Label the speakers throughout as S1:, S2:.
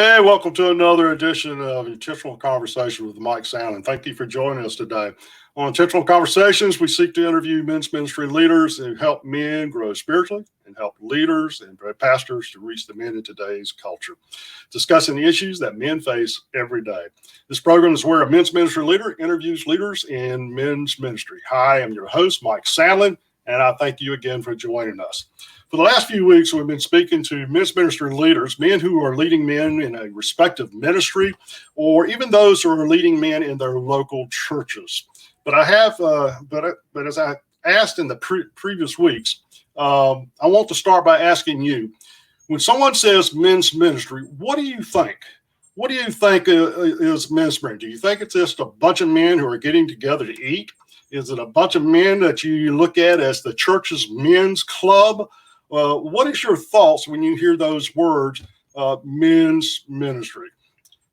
S1: Hey, welcome to another edition of Intentional Conversation with Mike Sandlin. Thank you for joining us today. On Intentional Conversations, we seek to interview men's ministry leaders who help men grow spiritually and help leaders and pastors to reach the men in today's culture, discussing the issues that men face every day. This program is where a men's ministry leader interviews leaders in men's ministry. Hi, I'm your host, Mike Sandlin, and I thank you again for joining us. For the last few weeks, we've been speaking to men's ministry leaders, men who are leading men in a respective ministry, or even those who are leading men in their local churches. But I have, but as I asked in the previous weeks, I want to start by asking you: when someone says men's ministry, what do you think? What do you think is men's ministry? Do you think it's just a bunch of men who are getting together to eat? Is it a bunch of men that you look at as the church's men's club? What is your thoughts when you hear those words, men's ministry?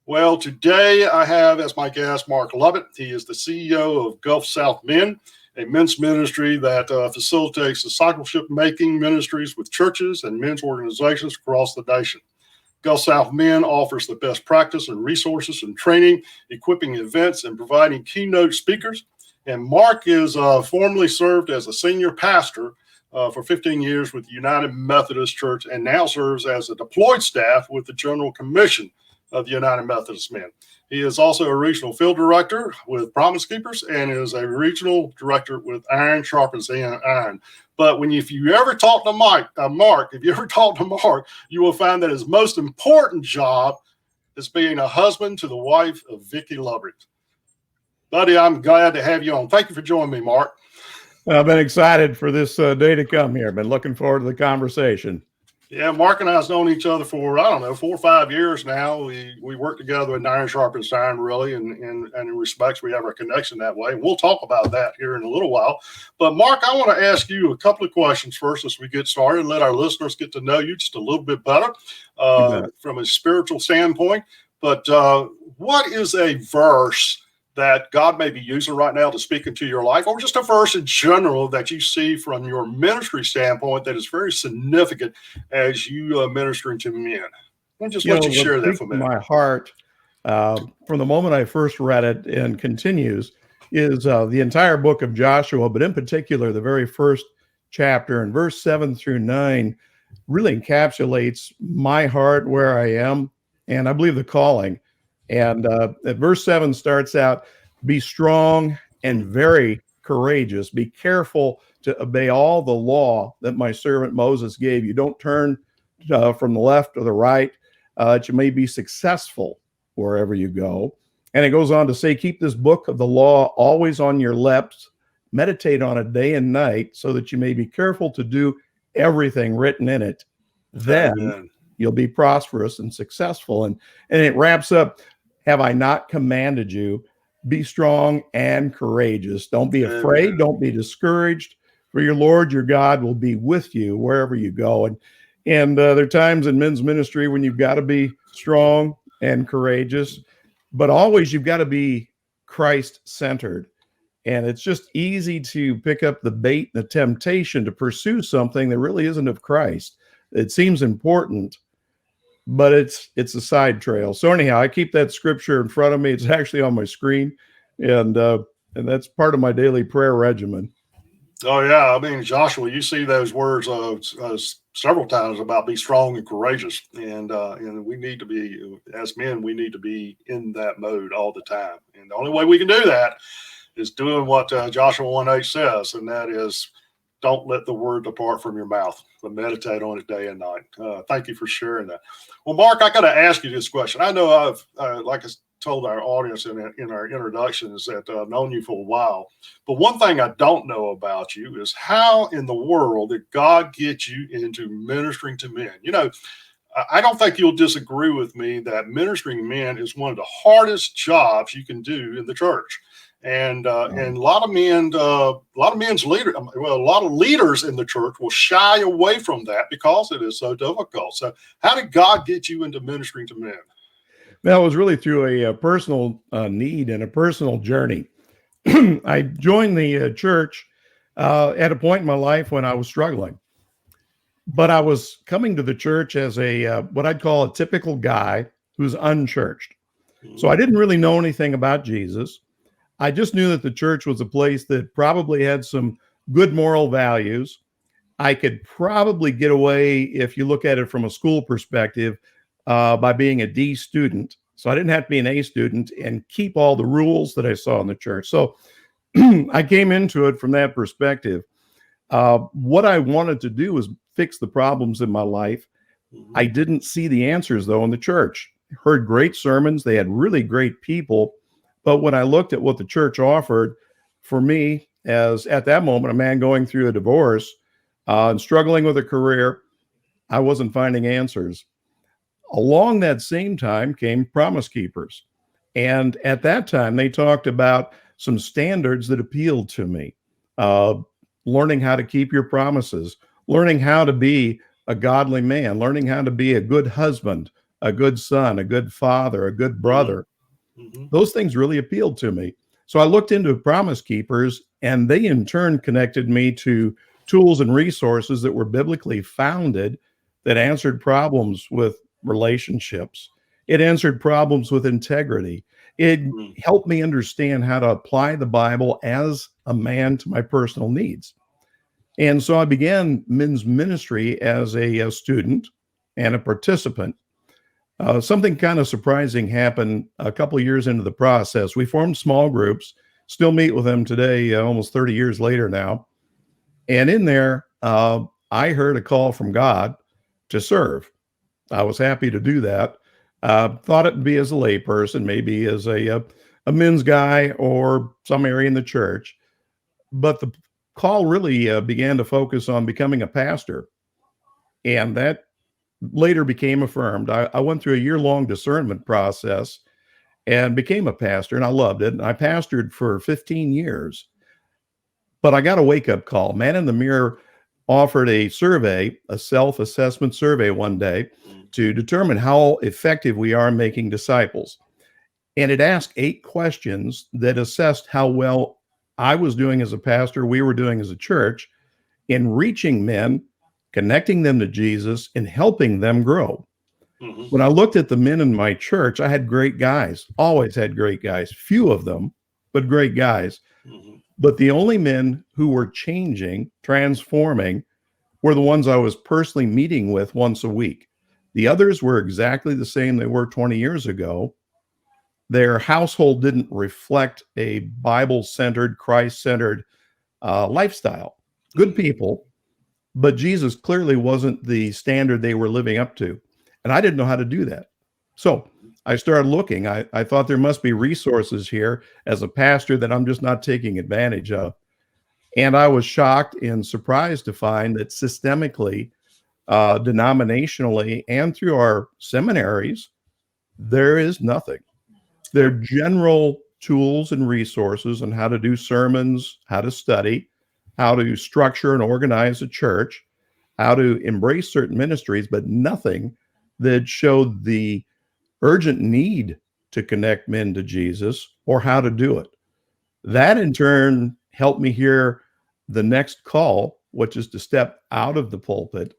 S1: Well, today I have as my guest Mark Lubbock. He is the CEO of Gulf South Men, a men's ministry that facilitates discipleship-making ministries with churches and men's organizations across the nation. Gulf South Men offers the best practice and resources and training, equipping events, and providing keynote speakers. And Mark is formerly served as a senior pastor for 15 years with the United Methodist Church, and now serves as a deployed staff with the General Commission of the United Methodist Men. He is also a regional field director with Promise Keepers and is a regional director with Iron Sharpens Iron. But if you ever talk to Mark, you will find that his most important job is being a husband to the wife of Vicki Lubbock. Buddy, I'm glad to have you on. Thank you for joining me, Mark.
S2: I've been excited for this day to come here. Been looking forward to the conversation.
S1: Yeah, Mark and I have known each other for, 4 or 5 years now. We work together in Iron Sharpens Iron, really, and in respects, we have our connection that way. We'll talk about that here in a little while. But Mark, I want to ask you a couple of questions first as we get started, and let our listeners get to know you just a little bit better from a spiritual standpoint. But what is a verse that God may be using right now to speak into your life, or just a verse in general that you see from your ministry standpoint that is very significant as you ministering to men? I'll just let you share that for a minute.
S2: My heart, from the moment I first read it and continues, is the entire book of Joshua, but in particular, the very first chapter and verse 7 through 9 really encapsulates my heart, where I am, and I believe the calling. And at verse 7 starts out, be strong and very courageous. Be careful to obey all the law that my servant Moses gave you. Don't turn from the left or the right, that you may be successful wherever you go. And it goes on to say, keep this book of the law always on your lips. Meditate on it day and night so that you may be careful to do everything written in it. Then you'll be prosperous and successful. And it wraps up, have I not commanded you? Be strong and courageous. Don't be afraid.
S1: Amen.
S2: Don't be discouraged. For your Lord, your God, will be with you wherever you go. And there are times in men's ministry when you've got to be strong and courageous, but always you've got to be Christ-centered. And it's just easy to pick up the bait and the temptation to pursue something that really isn't of Christ. It seems important, but it's a side trail. So anyhow, I keep that scripture in front of me. It's actually on my screen, and that's part of my daily prayer regimen.
S1: Oh yeah, I mean, Joshua, you see those words several times about be strong and courageous, and we need to be, as men, we need to be in that mode all the time. And the only way we can do that is doing what Joshua 1:8 says, and that is, don't let the word depart from your mouth, but meditate on it day and night. Thank you for sharing that. Well, Mark, I got to ask you this question. I know I've, like I told our audience in our introductions, that I've known you for a while. But one thing I don't know about you is how in the world did God get you into ministering to men? I don't think you'll disagree with me that ministering men is one of the hardest jobs you can do in the church. And a lot of leaders in the church will shy away from that because it is so difficult. So how did God get you into ministering to men?
S2: That was really through a personal need and a personal journey. I joined the church at a point in my life when I was struggling. But I was coming to the church as what I'd call a typical guy who's unchurched. So I didn't really know anything about Jesus. I just knew that the church was a place that probably had some good moral values. I could probably get away, if you look at it from a school perspective, by being a D student. So I didn't have to be an A student and keep all the rules that I saw in the church. So I came into it from that perspective. What I wanted to do was fix the problems in my life. I didn't see the answers, though, in the church. Heard great sermons. They had really great people. But when I looked at what the church offered, for me, as at that moment, a man going through a divorce and struggling with a career, I wasn't finding answers. Along that same time came Promise Keepers. And at that time, they talked about some standards that appealed to me. Learning how to keep your promises, learning how to be a godly man, learning how to be a good husband, a good son, a good father, a good brother. Those things really appealed to me. So I looked into Promise Keepers, and they in turn connected me to tools and resources that were biblically founded that answered problems with relationships. It answered problems with integrity. It helped me understand how to apply the Bible as a man to my personal needs. And so I began men's ministry as a student and a participant. Something kind of surprising happened a couple of years into the process. We formed small groups, still meet with them today, almost 30 years later now. And in there, I heard a call from God to serve. I was happy to do that. Thought it'd be as a layperson, maybe as a men's guy or some area in the church. But the call really began to focus on becoming a pastor. And that later became affirmed. I went through a year-long discernment process and became a pastor, and I loved it. And I pastored for 15 years. But I got a wake-up call. Man in the Mirror offered a survey, a self-assessment survey one day to determine how effective we are in making disciples. And it asked 8 questions that assessed how well I was doing as a pastor, we were doing as a church, in reaching men, connecting them to Jesus, and helping them grow. When I looked at the men in my church, I had great guys, always had great guys, few of them, but great guys. But the only men who were changing, transforming, were the ones I was personally meeting with once a week. The others were exactly the same they were 20 years ago. Their household didn't reflect a Bible-centered, Christ-centered lifestyle. Good people, but Jesus clearly wasn't the standard they were living up to. And I didn't know how to do that. So I started looking. I thought there must be resources here as a pastor that I'm just not taking advantage of. And I was shocked and surprised to find that systemically, denominationally, and through our seminaries, there is nothing. There are general tools and resources on how to do sermons, how to study, how to structure and organize a church, how to embrace certain ministries, but nothing that showed the urgent need to connect men to Jesus or how to do it. That in turn helped me hear the next call, which is to step out of the pulpit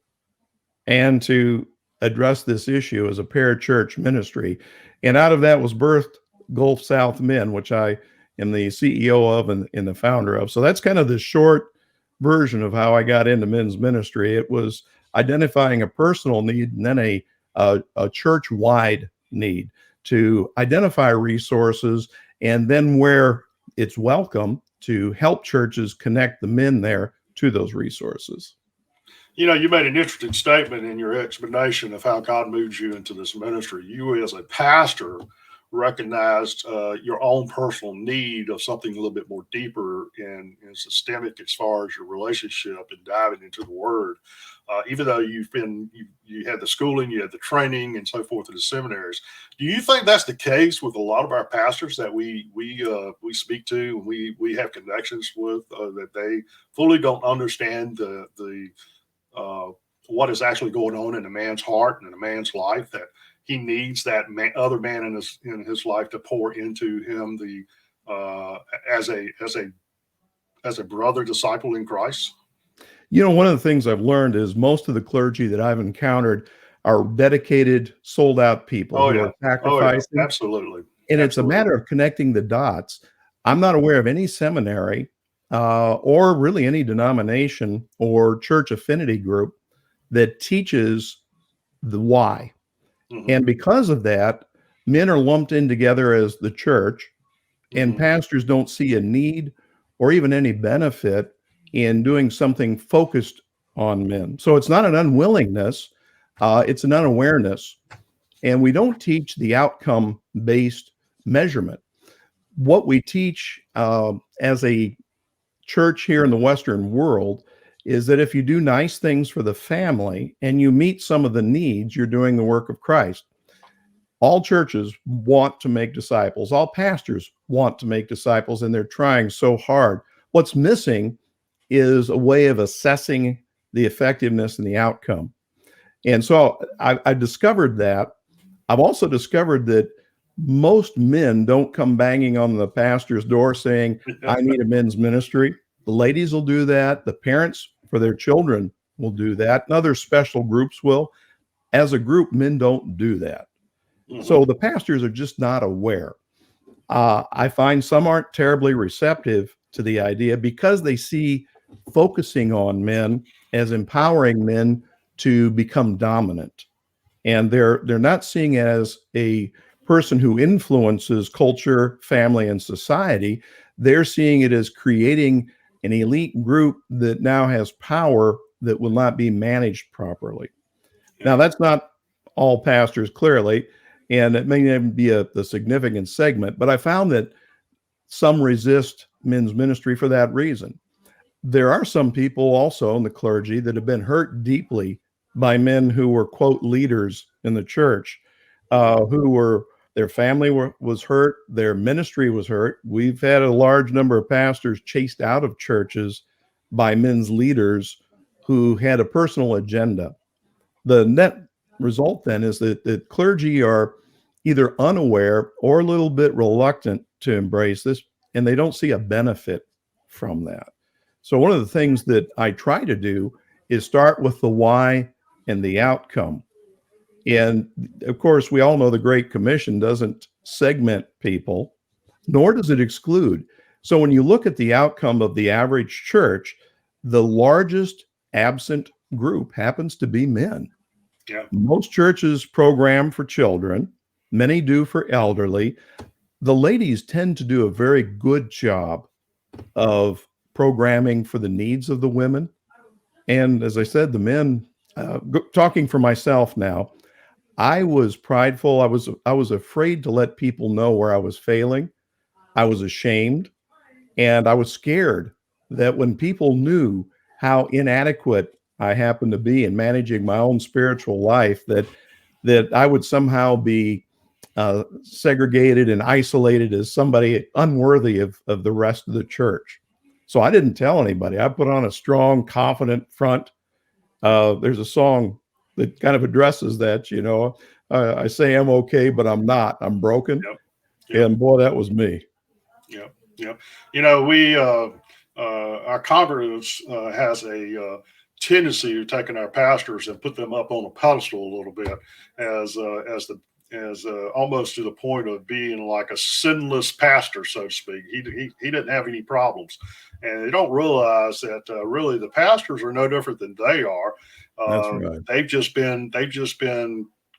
S2: and to address this issue as a parachurch ministry. And out of that was birthed Gulf South Men, which I am the CEO of and the founder of. So that's kind of the short version of how I got into men's ministry. It was identifying a personal need and then a church-wide need to identify resources, and then where it's welcome to help churches connect the men there to those resources.
S1: You know, you made an interesting statement in your explanation of how God moves you into this ministry. You, as a pastor, recognized your own personal need of something a little bit more deeper and systemic as far as your relationship and diving into the Word. Even though you had the schooling, you had the training, and so forth in the seminaries. Do you think that's the case with a lot of our pastors that we speak to and we have connections with, that they fully don't understand the what is actually going on in a man's heart and in a man's life, that he needs that other man in his life to pour into him as a brother disciple in Christ?
S2: You know, one of the things I've learned is most of the clergy that I've encountered are dedicated, sold out people
S1: Oh
S2: who
S1: yeah.
S2: are
S1: Oh yeah.
S2: sacrificing.
S1: Absolutely.
S2: And it's a
S1: Absolutely.
S2: matter of connecting the dots. I'm not aware of any seminary or really any denomination or church affinity group that teaches the why.
S1: Mhm.
S2: And because of that, men are lumped in together as the church, and
S1: Mhm.
S2: pastors don't see a need or even any benefit in doing something focused on men. So it's not an unwillingness, it's an unawareness. And we don't teach the outcome based measurement. What we teach as a church here in the Western world is that if you do nice things for the family and you meet some of the needs, you're doing the work of Christ. All churches want to make disciples. All pastors want to make disciples, and they're trying so hard. What's missing is a way of assessing the effectiveness and the outcome. And so I discovered that. I've also discovered that most men don't come banging on the pastor's door saying, I need a men's ministry. The ladies will do that. The parents for their children will do that. And other special groups will. As a group, men don't do that. So the pastors are just not aware. I find some aren't terribly receptive to the idea because they see focusing on men as empowering men to become dominant. And they're not seeing it as a person who influences culture, family, and society. They're seeing it as creating an elite group that now has power that will not be managed properly. Now, that's not all pastors, clearly, and it may even be the significant segment, but I found that some resist men's ministry for that reason. There are some people also in the clergy that have been hurt deeply by men who were, quote, leaders in the church, who were, their family was hurt, their ministry was hurt. We've had a large number of pastors chased out of churches by men's leaders who had a personal agenda. The net result then is that the clergy are either unaware or a little bit reluctant to embrace this, and they don't see a benefit from that. So one of the things that I try to do is start with the why and the outcome. And of course, we all know the Great Commission doesn't segment people, nor does it exclude. So when you look at the outcome of the average church, the largest absent group happens to be men.
S1: Yeah.
S2: Most churches program for children, many do for elderly. The ladies tend to do a very good job of programming for the needs of the women. And as I said, the men, talking for myself now, I was prideful. I was afraid to let people know where I was failing. I was ashamed, and I was scared that when people knew how inadequate I happened to be in managing my own spiritual life, that I would somehow be segregated and isolated as somebody unworthy of the rest of the church. So I didn't tell anybody. I put on a strong, confident front. There's a song that kind of addresses that, I say I'm okay, but I'm not. I'm broken.
S1: Yep. Yep.
S2: And boy, that was me.
S1: Yep. Yep. We our conference has a tendency of taking our pastors and put them up on a pedestal a little bit as almost to the point of being like a sinless pastor, so to speak. He didn't have any problems, and they don't realize that really the pastors are no different than they are.
S2: That's right.
S1: They've just been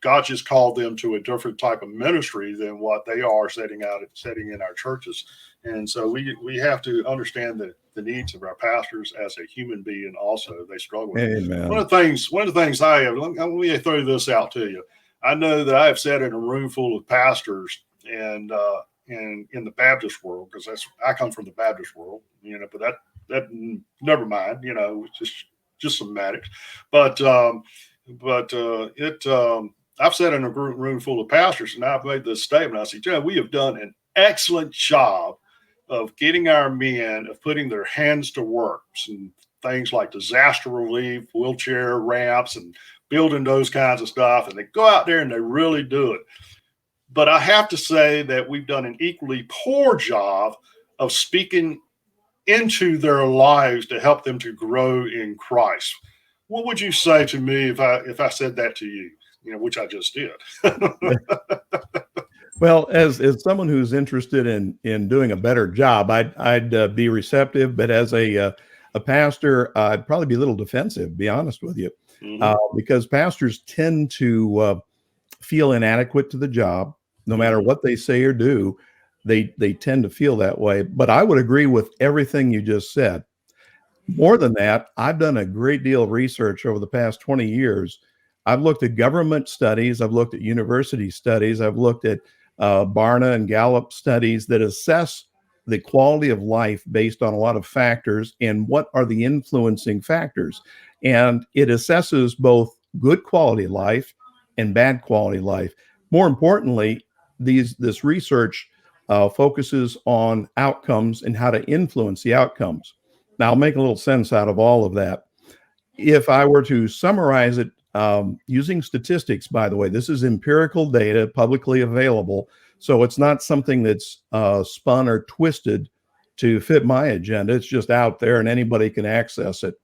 S1: God just called them to a different type of ministry than what they are setting in our churches. And so we have to understand the needs of our pastors as a human being. Also, they struggle with it.
S2: Amen.
S1: One of the things I have, let me throw this out to you. I know that I have sat in a room full of pastors and in the Baptist world, because I come from the Baptist world, but that never mind, it's just semantics. But I've sat in a room full of pastors, and I've made this statement. I said, we have done an excellent job of getting our men, of putting their hands to work, and things like disaster relief, wheelchair ramps, and building those kinds of stuff. And they go out there and they really do it. But I have to say that we've done an equally poor job of speaking into their lives to help them to grow in Christ. What would you say to me if I said that to you? which I just did.
S2: Well, as someone who's interested in doing a better job, I'd be receptive, but as a pastor, I'd probably be a little defensive, be honest with you, because pastors tend to feel inadequate to the job, no matter what they say or do. They tend to feel that way. But I would agree with everything you just said. More than that, I've done a great deal of research over the past 20 years. I've looked at government studies. I've looked at university studies. I've looked at Barna and Gallup studies that assess the quality of life based on a lot of factors and what are the influencing factors. And it assesses both good quality life and bad quality life. More importantly, this research focuses on outcomes and how to influence the outcomes. Now, I'll make a little sense out of all of that. If I were to summarize it using statistics, by the way, this is empirical data, publicly available. So it's not something that's spun or twisted to fit my agenda. It's just out there and anybody can access it.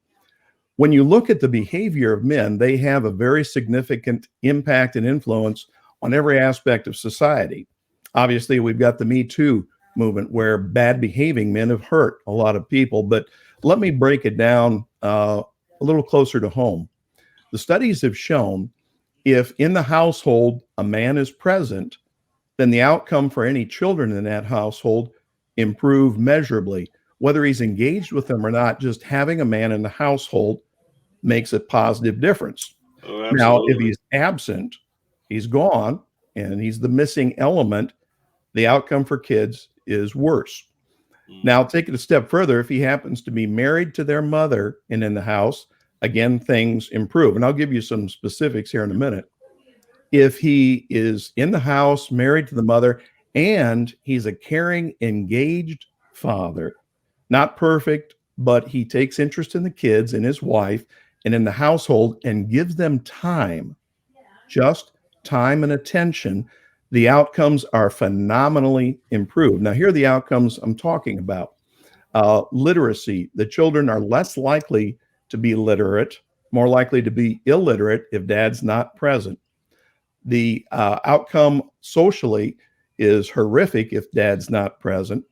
S2: When you look at the behavior of men, they have a very significant impact and influence on every aspect of society. Obviously, we've got the Me Too movement where bad behaving men have hurt a lot of people. But let me break it down a little closer to home. The studies have shown if in the household a man is present, then the outcome for any children in that household improve measurably. Whether he's engaged with them or not, just having a man in the household makes a positive difference.
S1: Oh,
S2: now, if he's absent, he's gone, and he's the missing element, the outcome for kids is worse. Now, take it a step further. If he happens to be married to their mother and in the house, again, things improve. And I'll give you some specifics here in a minute. If he is in the house, married to the mother, and he's a caring, engaged father, not perfect, but he takes interest in the kids and his wife and in the household and gives them time, just time and attention, the outcomes are phenomenally improved. Now, here are the outcomes I'm talking about. Literacy. The children are less likely to be literate, more likely to be illiterate if dad's not present. The outcome socially is horrific if dad's not present.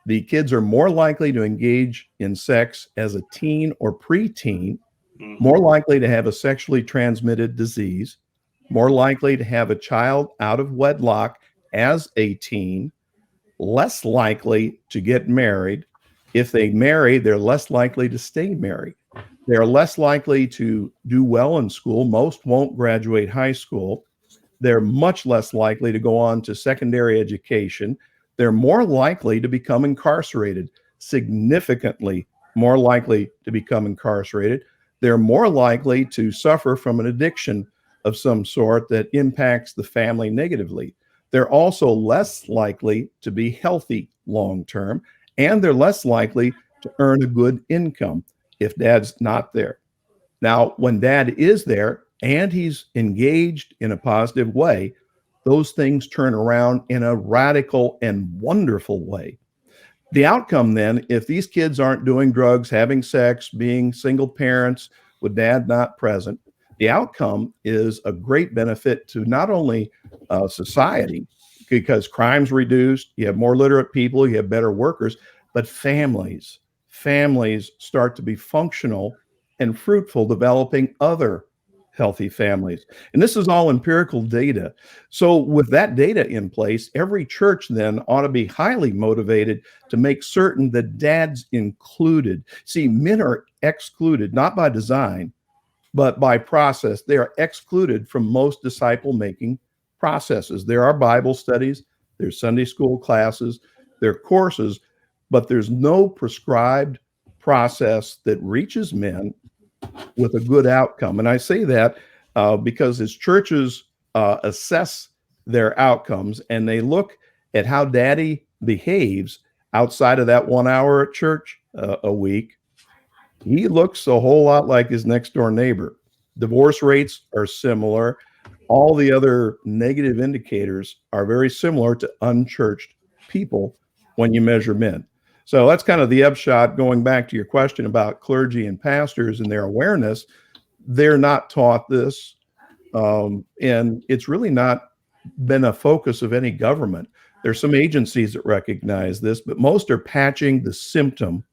S2: The kids are more likely to engage in sex as a teen or preteen, more likely to have a sexually transmitted disease, more likely to have a child out of wedlock as a teen, less likely to get married. If they marry, they're less likely to stay married. They're less likely to do well in school. Most won't graduate high school. They're much less likely to go on to secondary education. They're more likely to become incarcerated, significantly more likely to become incarcerated. They're more likely to suffer from an addiction of some sort that impacts the family negatively. They're also less likely to be healthy long-term, and they're less likely to earn a good income if dad's not there. Now, when dad is there and he's engaged in a positive way, those things turn around in a radical and wonderful way. The outcome then, if these kids aren't doing drugs, having sex, being single parents with dad not present, the outcome is a great benefit to not only society, because crime's reduced, you have more literate people, you have better workers, but families start to be functional and fruitful, developing other healthy families. And this is all empirical data. So with that data in place, every church then ought to be highly motivated to make certain that dad's included. See, men are excluded, not by design, but by process. They are excluded from most disciple-making processes. There are Bible studies, there's Sunday school classes, there are courses, but there's no prescribed process that reaches men with a good outcome. And I say that because as churches assess their outcomes and they look at how daddy behaves outside of that 1 hour at church a week, he looks a whole lot like his next door neighbor. Divorce rates are similar. All the other negative indicators are very similar to unchurched people when you measure men. So that's kind of the upshot. Going back to your question about clergy and pastors and their awareness, they're not taught this. And it's really not been a focus of any government. There's some agencies that recognize this, but most are patching the symptom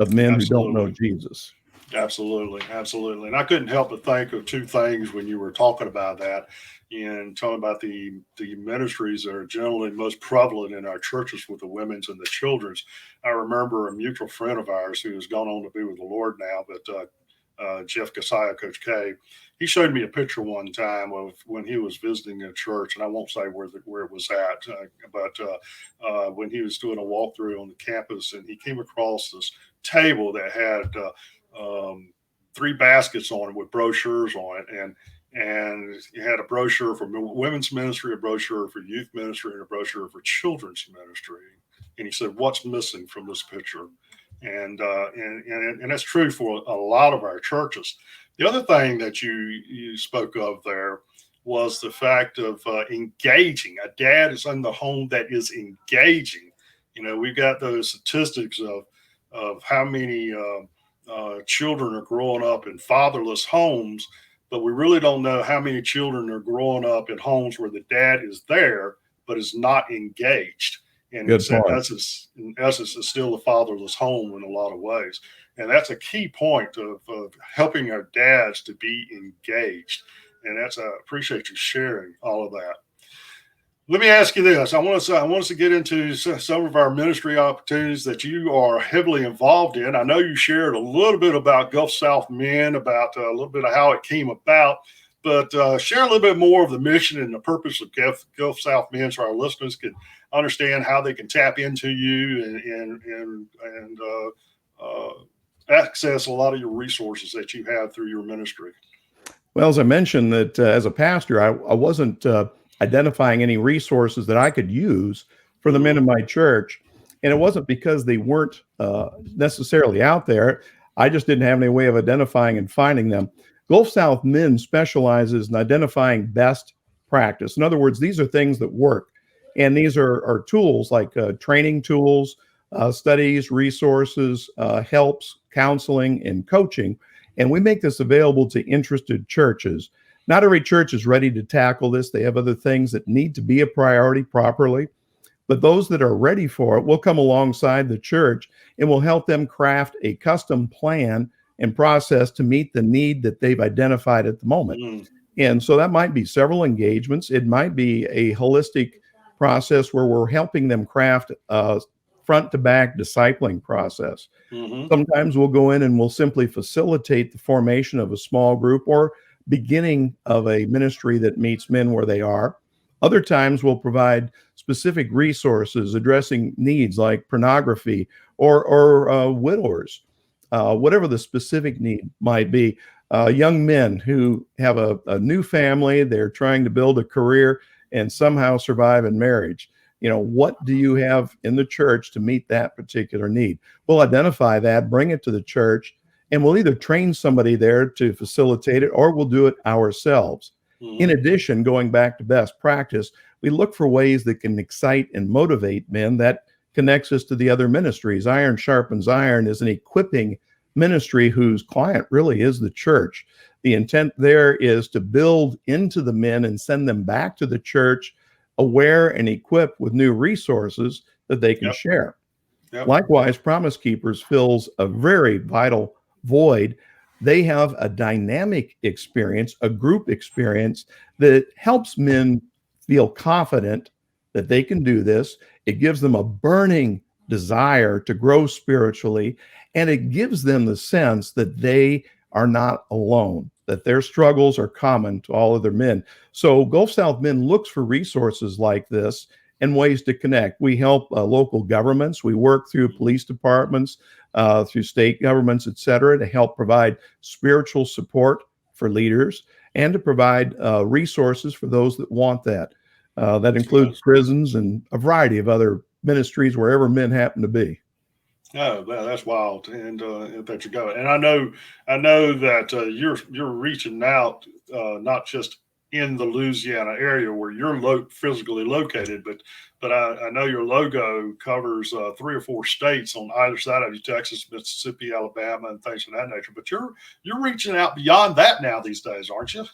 S2: of men who don't know
S1: Absolutely.
S2: Jesus.
S1: Absolutely, absolutely. And I couldn't help but think of two things when you were talking about that and talking about the ministries that are generally most prevalent in our churches with the women's and the children's. I remember a mutual friend of ours who has gone on to be with the Lord now, but Jeff Kasiah, Coach K, he showed me a picture one time of when he was visiting a church, and I won't say where it was at, but when he was doing a walkthrough on the campus, and he came across this table that had three baskets on it with brochures on it, and you had a brochure for women's ministry, a brochure for youth ministry, and a brochure for children's ministry. And he said, "What's missing from this picture?" And that's true for a lot of our churches. The other thing that you spoke of there was the fact of engaging. A dad is in the home that is engaging. We've got those statistics of how many children are growing up in fatherless homes, but we really don't know how many children are growing up in homes where the dad is there but is not engaged. And
S2: Good
S1: it's in
S2: point.
S1: essence, it's still a fatherless home in a lot of ways. And that's a key point of helping our dads to be engaged. And I appreciate you sharing all of that. Let me ask you this. I want us to get into some of our ministry opportunities that you are heavily involved in. I know you shared a little bit about Gulf South Men, about a little bit of how it came about, but share a little bit more of the mission and the purpose of Gulf South Men so our listeners can understand how they can tap into you and access a lot of your resources that you have through your ministry.
S2: Well, as I mentioned, that as a pastor, I wasn't identifying any resources that I could use for the men in my church. And it wasn't because they weren't necessarily out there. I just didn't have any way of identifying and finding them. Gulf South Men specializes in identifying best practice. In other words, these are things that work. And these are tools like training tools, studies, resources, helps, counseling, and coaching. And we make this available to interested churches. Not every church is ready to tackle this. They have other things that need to be a priority properly. But those that are ready for it will come alongside the church and will help them craft a custom plan and process to meet the need that they've identified at the moment.
S1: Mm.
S2: And so that might be several engagements. It might be a holistic process where we're helping them craft a front to back discipling process.
S1: Mm-hmm.
S2: Sometimes we'll go in and we'll simply facilitate the formation of a small group or beginning of a ministry that meets men where they are. Other times we'll provide specific resources addressing needs like pornography or widowers, whatever the specific need might be. Young men who have a new family, they're trying to build a career and somehow survive in marriage. What do you have in the church to meet that particular need? We'll identify that, bring it to the church, and we'll either train somebody there to facilitate it or we'll do it ourselves. Mm-hmm. In addition, going back to best practice, we look for ways that can excite and motivate men. That connects us to the other ministries. Iron Sharpens Iron is an equipping ministry whose client really is the church. The intent there is to build into the men and send them back to the church aware and equipped with new resources that they can share. Yep. Likewise, Promise Keepers fills a very vital void. They have a dynamic experience, a group experience that helps men feel confident that they can do this. It gives them a burning desire to grow spiritually, and it gives them the sense that they are not alone, that their struggles are common to all other men. So Gulf South Men looks for resources like this and ways to connect. We help local governments. We work through police departments, through state governments, et cetera, to help provide spiritual support for leaders and to provide resources for those that want that. That includes prisons and a variety of other ministries wherever men happen to be.
S1: Oh, that's wild, and that you go. And I know that you're reaching out, not just in the Louisiana area where you're physically located, but I know your logo covers 3 or 4 states on either side of you: Texas, Mississippi, Alabama, and things of that nature. But you're reaching out beyond that now these days, aren't you?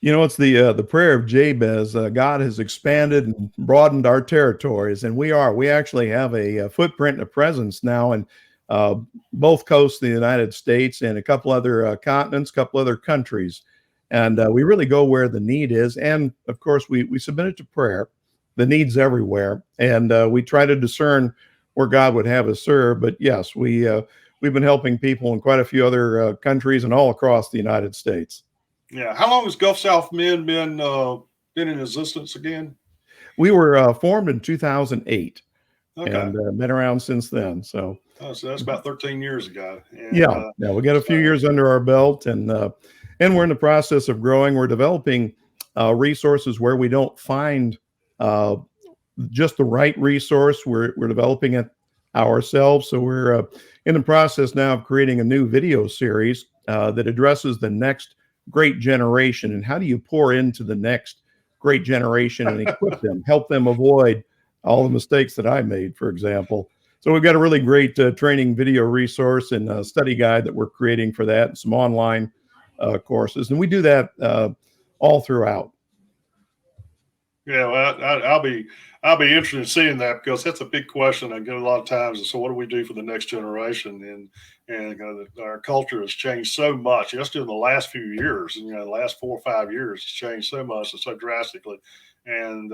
S2: You know, it's the prayer of Jabez. God has expanded and broadened our territories, and we actually have a footprint and a presence now in uh, both coasts of the United States and a couple other continents, a couple other countries, and we really go where the need is. And of course, we submit it to prayer. The need's everywhere, and we try to discern where God would have us serve. But yes, we've been helping people in quite a few other countries and all across the United States.
S1: Yeah. How long has Gulf South Men been in existence again?
S2: We were formed in 2008
S1: Okay.
S2: and been around since then. So,
S1: So that's about 13 years ago. And,
S2: yeah, we got a few years under our belt, and we're in the process of growing. We're developing resources where we don't find uh, just the right resource. We're developing it ourselves. So we're in the process now of creating a new video series that addresses the next great generation, and how do you pour into the next great generation and equip them, help them avoid all the mistakes that I made, for example. So we've got a really great training video resource and a study guide that we're creating for that, and some online courses, and we do that all throughout.
S1: Yeah, well, I'll be interested in seeing that, because that's a big question I get a lot of times. And so, what do we do for the next generation? And our culture has changed so much just in the last few years. The last 4 or 5 years, it's changed so much and so drastically. And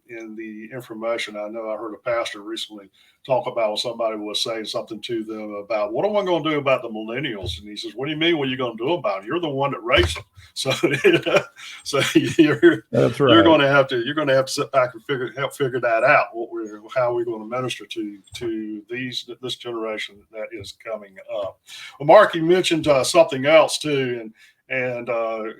S1: in the information, I know I heard a pastor recently talk about when somebody was saying something to them about, what am I going to do about the millennials? And he says, what do you mean? What are you going to do about it? You're the one that raised them. So, so
S2: That's right.
S1: you're going to have to sit back and help figure that out. How we're going to minister to this generation that is coming up. Well, Mark, you mentioned something else too, and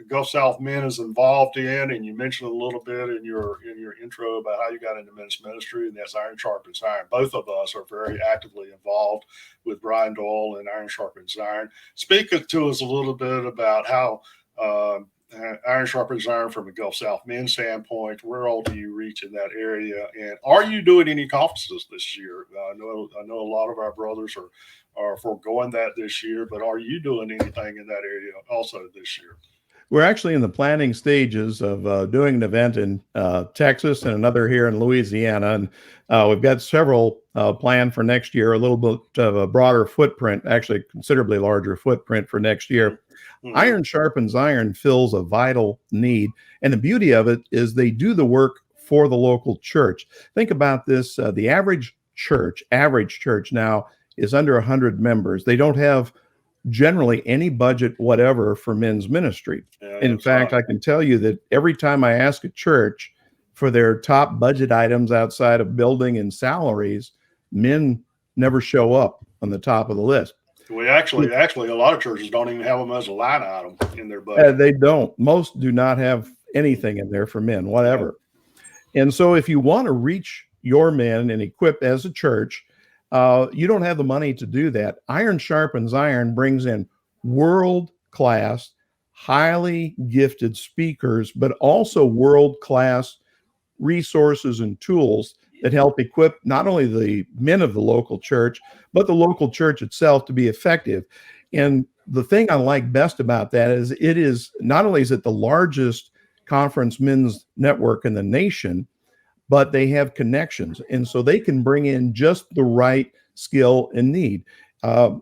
S1: Gulf South Men is involved in, and you mentioned a little bit in your intro about how you got into men's ministry, and that's Iron Sharpens Iron. Both of us are very actively involved with Brian Doyle and Iron Sharpens Iron. Speak to us a little bit about how Iron Sharpens Iron from a Gulf South Men standpoint. Where all do you reach in that area, and are you doing any conferences this year? I know a lot of our brothers are foregoing that this year, but are you doing anything in that area also this year?
S2: We're actually in the planning stages of doing an event in Texas and another here in Louisiana. And we've got several planned for next year, a little bit of a broader footprint, actually considerably larger footprint for next year. Mm-hmm. Iron Sharpens Iron fills a vital need. And the beauty of it is they do the work for the local church. Think about this. The average church now is under 100 members. They don't have generally any budget whatever for men's ministry. In fact, I can tell you that every time I ask a church for their top budget items outside of building and salaries, men never show up on the top of the list.
S1: We actually, a lot of churches don't even have them as a line item in their budget.
S2: They don't. Most do not have anything in there for men, whatever. Yeah. And so if you want to reach your men and equip as a church, you don't have the money to do that. Iron Sharpens Iron brings in world-class, highly gifted speakers, but also world-class resources and tools that help equip not only the men of the local church, but the local church itself to be effective. And the thing I like best about that is it is not only is it the largest conference men's network in the nation, but they have connections. And so they can bring in just the right skill and need.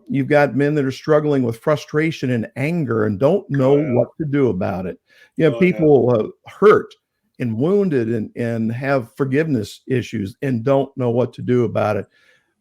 S2: You've got men that are struggling with frustration and anger and don't know what to do about it. You have people hurt and wounded and have forgiveness issues and don't know what to do about it.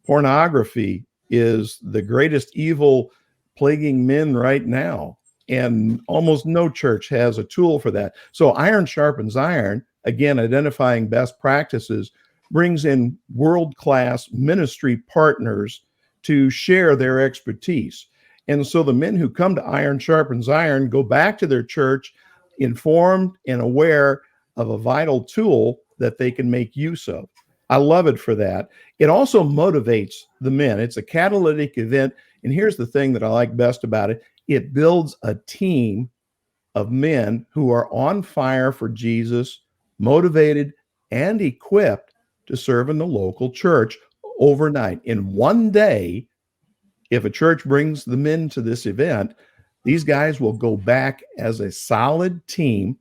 S2: Pornography is the greatest evil plaguing men right now, and almost no church has a tool for that. So Iron Sharpens Iron, again, identifying best practices, brings in world-class ministry partners to share their expertise. And so the men who come to Iron Sharpens Iron go back to their church informed and aware of a vital tool that they can make use of. I love it for that. It also motivates the men. It's a catalytic event. And here's the thing that I like best about it. It builds a team of men who are on fire for Jesus, motivated and equipped to serve in the local church overnight. In one day, if a church brings the men to this event, these guys will go back as a solid team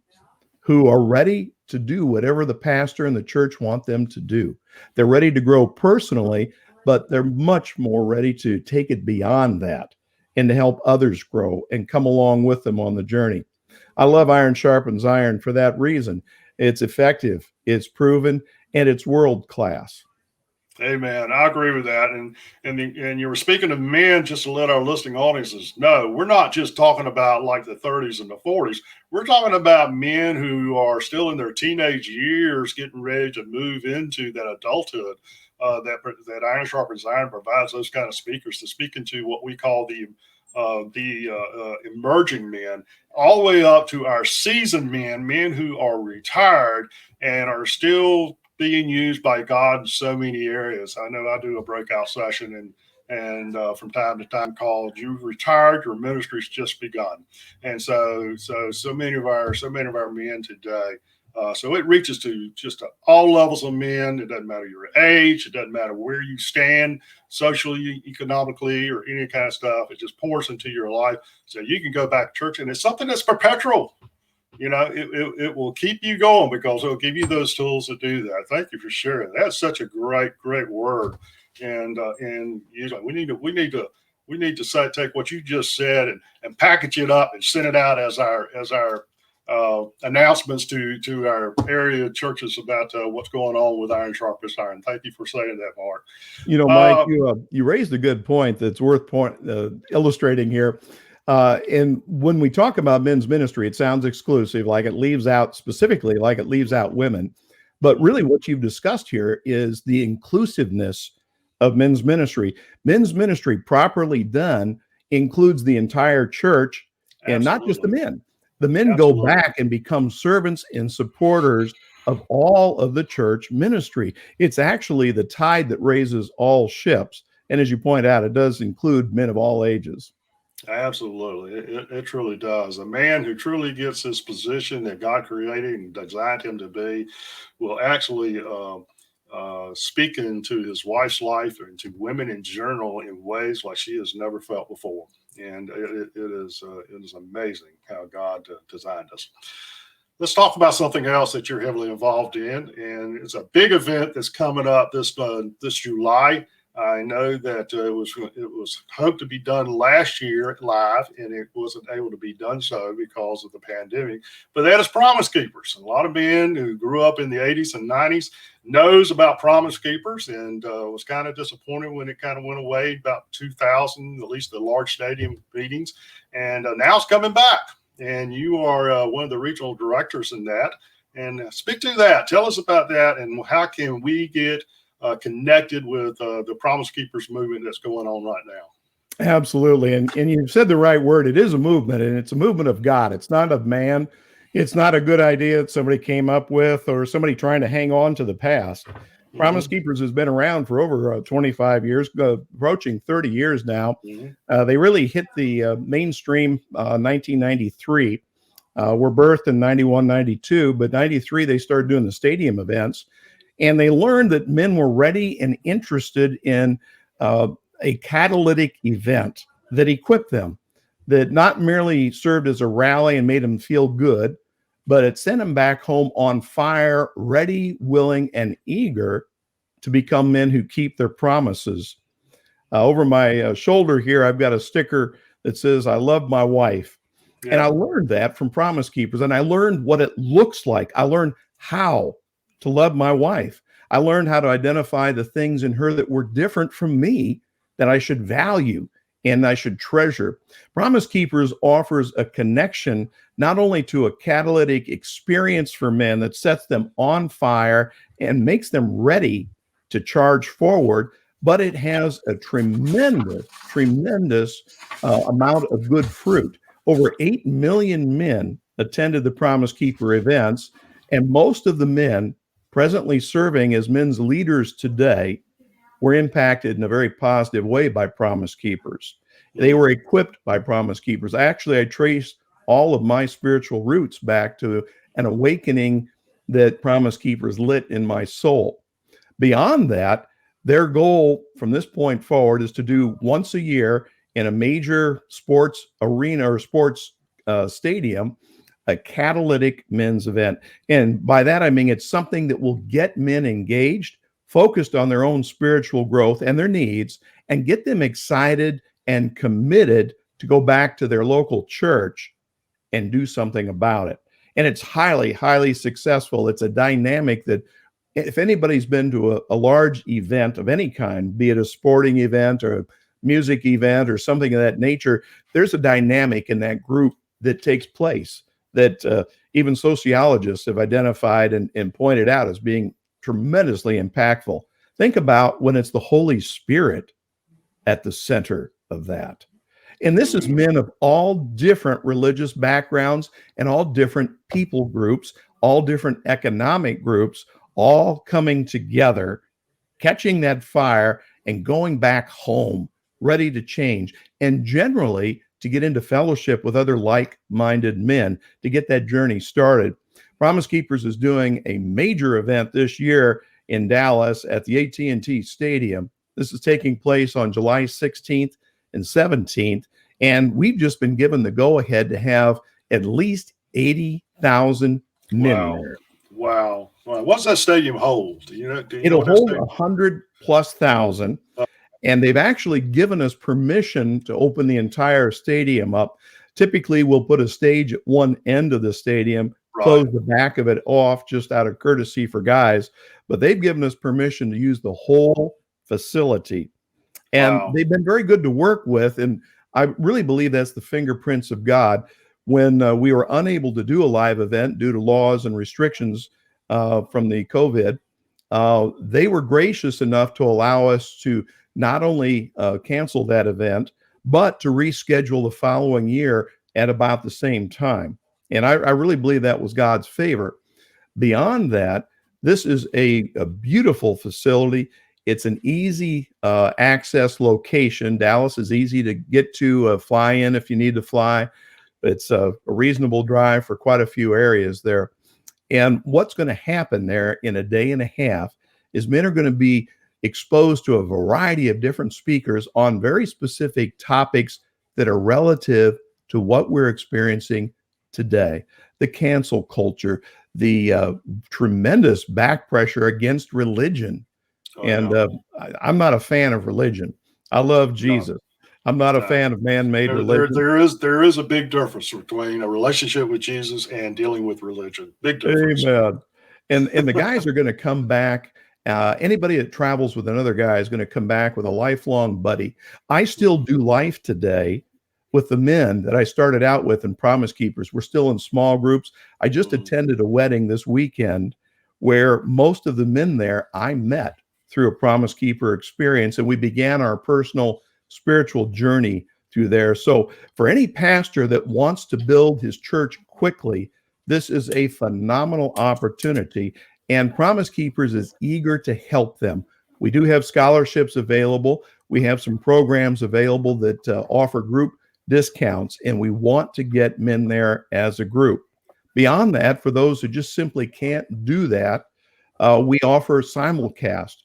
S2: who are ready to do whatever the pastor and the church want them to do. They're ready to grow personally, but they're much more ready to take it beyond that and to help others grow and come along with them on the journey. I love Iron Sharpens Iron for that reason. It's effective, it's proven, and it's world class.
S1: Amen. I agree with that. And you were speaking of men, just to let our listening audiences know, we're not just talking about like the 30s and the 40s. We're talking about men who are still in their teenage years, getting ready to move into that adulthood. That Iron Sharpens Iron provides those kind of speakers to speak into what we call the emerging men, all the way up to our seasoned men who are retired and are still being used by God in so many areas. I know I do a breakout session and from time to time called "You've Retired, Your Ministry's Just Begun," and so many of our men today. So it reaches to just all levels of men. It doesn't matter your age. It doesn't matter where you stand socially, economically, or any kind of stuff. It just pours into your life. So you can go back to church, and it's something that's perpetual. You know, it will keep you going because it'll give you those tools to do that. Thank you for sharing. That's such a great word. And usually we need to say, take what you just said and package it up and send it out as our announcements to our area churches about what's going on with Iron Sharpens Iron. Thank you for saying that, Mark.
S2: You know, Mike, you raised a good point that's worth illustrating here. And when we talk about men's ministry, it sounds exclusive, like it leaves out women. But really what you've discussed here is the inclusiveness of men's ministry. Men's ministry properly done includes the entire church. Absolutely. And not just the men. The men Absolutely. Go back and become servants and supporters of all of the church ministry. It's actually the tide that raises all ships. And as you point out, it does include men of all ages.
S1: Absolutely. It truly does. A man who truly gets his position that God created and designed him to be will actually speak into his wife's life and to women in general in ways like she has never felt before. And it is amazing how God designed us. Let's talk about something else that you're heavily involved in. And it's a big event that's coming up this July. I know that it was hoped to be done last year live, and it wasn't able to be done so because of the pandemic. But that is Promise Keepers. A lot of men who grew up in the 80s and 90s knows about Promise Keepers, and was kind of disappointed when it kind of went away about 2000, at least the large stadium meetings. And now it's coming back. And you are one of the regional directors in that. And speak to that. Tell us about that, and how can we get connected with the Promise Keepers movement that's going on right now.
S2: Absolutely. And you've said the right word. It is a movement, and it's a movement of God. It's not of man. It's not a good idea that somebody came up with or somebody trying to hang on to the past. Mm-hmm. Promise Keepers has been around for over 25 years, approaching 30 years now. Mm-hmm. They really hit the mainstream 1993. Were birthed in 91, 92, but 93 they started doing the stadium events. And they learned that men were ready and interested in a catalytic event that equipped them, that not merely served as a rally and made them feel good, but it sent them back home on fire, ready, willing, and eager to become men who keep their promises. Over my shoulder here, I've got a sticker that says, "I love my wife." Yeah. And I learned that from Promise Keepers, and I learned what it looks like. I learned how to love my wife. I learned how to identify the things in her that were different from me that I should value and I should treasure. Promise Keepers offers a connection not only to a catalytic experience for men that sets them on fire and makes them ready to charge forward, but it has a tremendous amount of good fruit. Over 8 million men attended the Promise Keeper events, and most of the men presently serving as men's leaders today were impacted in a very positive way by Promise Keepers. They were equipped by Promise Keepers. Actually, I trace all of my spiritual roots back to an awakening that Promise Keepers lit in my soul. Beyond that, their goal from this point forward is to do once a year in a major sports arena or sports stadium a catalytic men's event. And by that, I mean, it's something that will get men engaged, focused on their own spiritual growth and their needs, and get them excited and committed to go back to their local church and do something about it. And it's highly, highly successful. It's a dynamic that if anybody's been to a large event of any kind, be it a sporting event or a music event or something of that nature, there's a dynamic in that group that takes place that even sociologists have identified and pointed out as being tremendously impactful. Think about when it's the Holy Spirit at the center of that. And this is men of all different religious backgrounds and all different people groups, all different economic groups, all coming together, catching that fire and going back home, ready to change, and generally to get into fellowship with other like-minded men to get that journey started. Promise Keepers is doing a major event this year in Dallas at the AT&T Stadium. This is taking place on July 16th and 17th, and we've just been given the go-ahead to have at least 80,000 men there.
S1: Wow. What's that stadium hold? Do you know
S2: It'll hold 100,000+. And they've actually given us permission to open the entire stadium up. Typically, we'll put a stage at one end of the stadium, close the back of it off just out of courtesy for guys. But they've given us permission to use the whole facility. And they've been very good to work with. And I really believe that's the fingerprints of God. When we were unable to do a live event due to laws and restrictions from the COVID, they were gracious enough to allow us to not only cancel that event, but to reschedule the following year at about the same time. And I really believe that was God's favor. Beyond that, this is a beautiful facility. It's an easy access location. Dallas is easy to get to, fly in if you need to fly. It's a reasonable drive for quite a few areas there. And what's going to happen there in a day and a half is men are going to be exposed to a variety of different speakers on very specific topics that are relative to what we're experiencing today. The cancel culture, the tremendous back pressure against religion. I'm not a fan of religion. I love Jesus. I'm not a fan of man-made religion.
S1: There is a big difference between a relationship with Jesus and dealing with religion. Big difference.
S2: Amen. And the guys are going to come back. Anybody that travels with another guy is going to come back with a lifelong buddy. I still do life today with the men that I started out with in Promise Keepers. We're still in small groups. I just attended a wedding this weekend where most of the men there I met through a Promise Keeper experience, and we began our personal spiritual journey through there. So for any pastor that wants to build his church quickly, this is a phenomenal opportunity. And Promise Keepers is eager to help them. We do have scholarships available. We have some programs available that offer group discounts, and we want to get men there as a group. Beyond that, for those who just simply can't do that, we offer simulcast.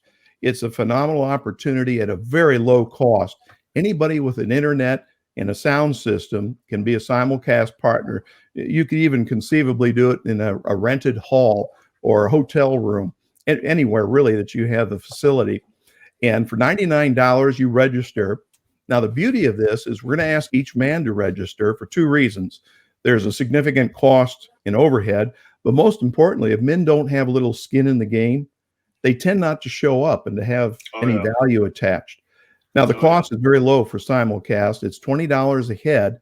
S2: It's a phenomenal opportunity at a very low cost. Anybody with an internet and a sound system can be a simulcast partner. You could even conceivably do it in a rented hall or a hotel room, anywhere really that you have the facility. And for $99, you register. Now, the beauty of this is we're going to ask each man to register for two reasons. There's a significant cost in overhead, but most importantly, if men don't have a little skin in the game, they tend not to show up and to have any value attached. Now, the cost is very low for simulcast. It's $20 a head.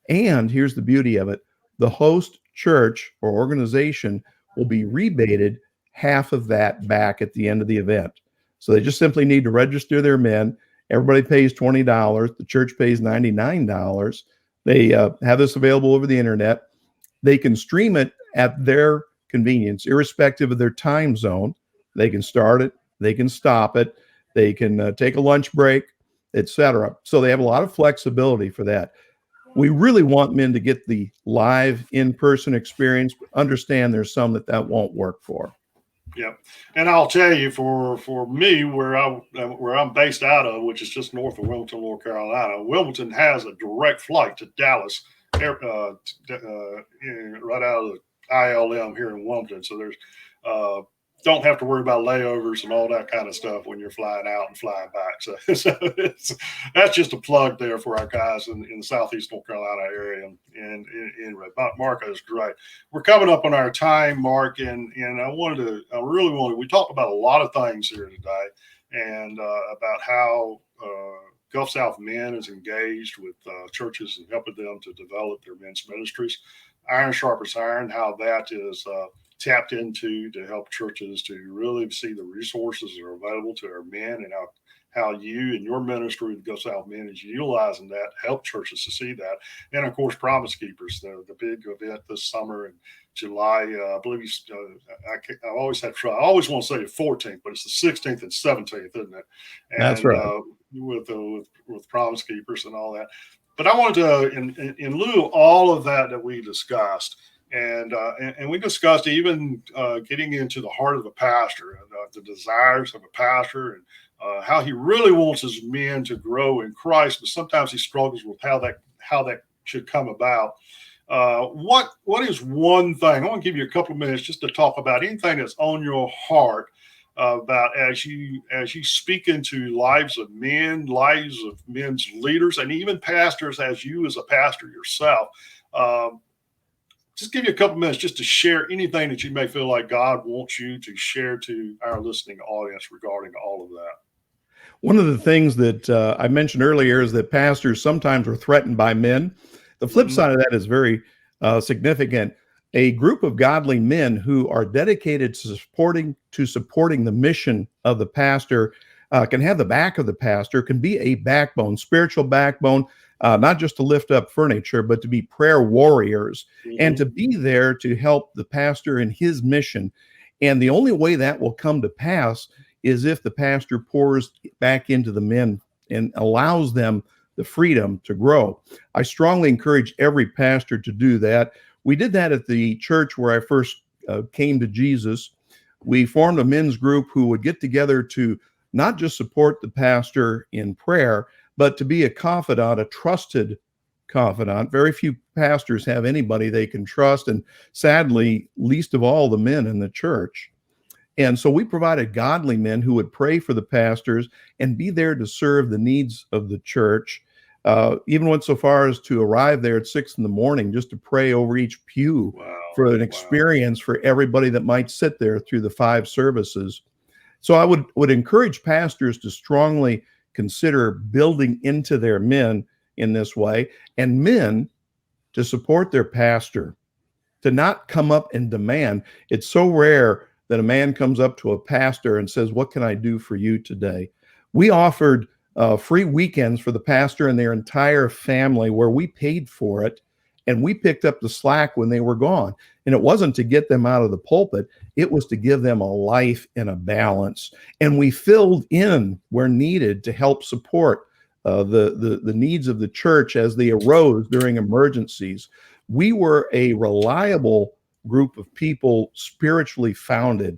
S2: And here's the beauty of it. The host church or organization will be rebated half of that back at the end of the event. So they just simply need to register their men. Everybody pays $20. The church pays $99. They have this available over the internet. They can stream it at their convenience, irrespective of their time zone. They can start it. They can stop it. They can take a lunch break, etc. So they have a lot of flexibility for that. We really want men to get the live in-person experience. Understand there's some that won't work for.
S1: Yep. And I'll tell you, for me, where I'm based out of, which is just north of Wilmington, North Carolina, Wilmington has a direct flight to Dallas right out of the ILM here in Wilmington. So there's don't have to worry about layovers and all that kind of stuff when you're flying out and flying back. So that's just a plug there for our guys in the Southeast North Carolina area. And anyway, Mark is great. We're coming up on our time, Mark, and we talked about a lot of things here today, and about how Gulf South Men is engaged with churches and helping them to develop their men's ministries. Iron Sharpens Iron, how that is tapped into to help churches to really see the resources that are available to our men, and how you and your ministry with Gulf South Men is utilizing that to help churches to see that. And of course, Promise Keepers, the big event this summer in July. I believe I always have trouble. I always want to say the 14th, but it's the 16th and 17th, isn't it? And,
S2: that's right.
S1: With Promise Keepers and all that. But I wanted to, in lieu of all of that we discussed, and we discussed even getting into the heart of a pastor, the desires of a pastor, and how he really wants his men to grow in Christ, but sometimes he struggles with how that should come about. What is one thing? I want to give you a couple of minutes just to talk about anything that's on your heart about as you speak into lives of men, lives of men's leaders, and even pastors, as you as a pastor yourself. Just give you a couple minutes just to share anything that you may feel like God wants you to share to our listening audience regarding all of that.
S2: One of the things that I mentioned earlier is that pastors sometimes are threatened by men. The flip side of that is very significant. A group of godly men who are dedicated to supporting the mission of the pastor can have the back of the pastor, can be a backbone, spiritual backbone, not just to lift up furniture, but to be prayer warriors and to be there to help the pastor in his mission. And the only way that will come to pass is if the pastor pours back into the men and allows them the freedom to grow. I strongly encourage every pastor to do that. We did that at the church where I first came to Jesus. We formed a men's group who would get together to not just support the pastor in prayer, but to be a confidant, a trusted confidant. Very few pastors have anybody they can trust, and sadly, least of all the men in the church. And so we provided godly men who would pray for the pastors and be there to serve the needs of the church. Even went so far as to arrive there at 6 a.m. just to pray over each pew for an experience for everybody that might sit there through the 5 services. So I would encourage pastors to strongly consider building into their men in this way, and men to support their pastor, to not come up and demand. It's so rare that a man comes up to a pastor and says, "What can I do for you today?" We offered free weekends for the pastor and their entire family where we paid for it, and we picked up the slack when they were gone. And it wasn't to get them out of the pulpit, it was to give them a life and a balance. And we filled in where needed to help support the needs of the church as they arose during emergencies. We were a reliable group of people, spiritually founded.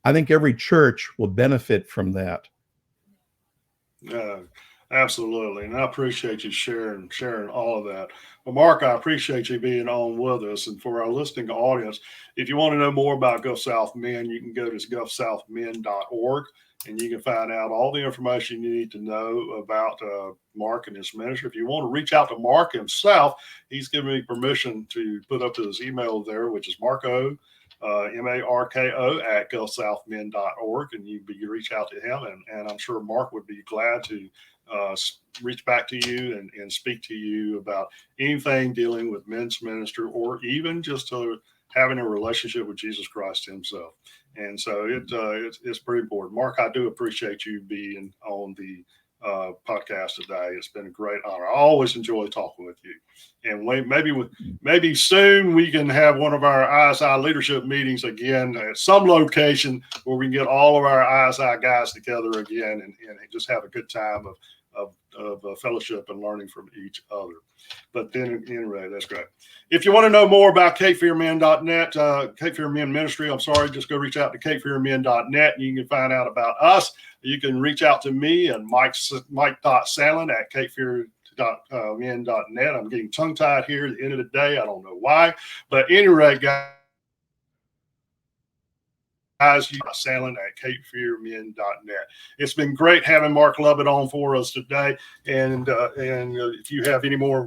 S2: I think every church will benefit from that.
S1: Absolutely. And I appreciate you sharing all of that. Well, Mark, I appreciate you being on with us. And for our listening audience, if you want to know more about Gulf South Men, you can go to gulfsouthmen.org, and you can find out all the information you need to know about Mark and his ministry. If you want to reach out to Mark himself, he's given me permission to put up his email there, which is Marko, Marko at gulfsouthmen.org, and you can reach out to him. And I'm sure Mark would be glad to reach back to you and speak to you about anything dealing with men's ministry, or even just having a relationship with Jesus Christ himself. And so it's pretty important. Mark, I do appreciate you being on the podcast today. It's been a great honor. I always enjoy talking with you. And maybe soon we can have one of our ISI leadership meetings again at some location where we can get all of our ISI guys together again and just have a good time of fellowship and learning from each other. But then anyway, that's great. If you want to know more about CapeFearMen.net, Cape Fear Men Ministry, just go reach out to CapeFearMen.net, and you can find out about us. You can reach out to me and Mike.Sandlin at united-men.net. I'm getting tongue-tied here at the end of the day. I don't know why. But at any rate, guys, Sandlin at capefearmen.net. It's been great having Mark Lubbock on for us today. And if you have any more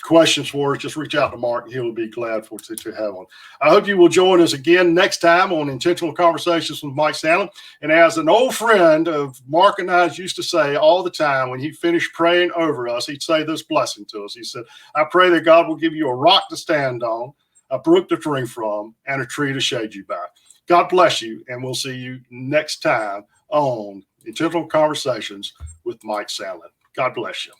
S1: questions for us, just reach out to Mark. He'll be glad to have one. I hope you will join us again next time on Intentional Conversations with Mike Sandlin. And as an old friend of Mark and I used to say all the time, when he finished praying over us, he'd say this blessing to us. He said, I pray that God will give you a rock to stand on, a brook to drink from, and a tree to shade you by. God bless you, and we'll see you next time on Intentional Conversations with Mike Sandlin. God bless you.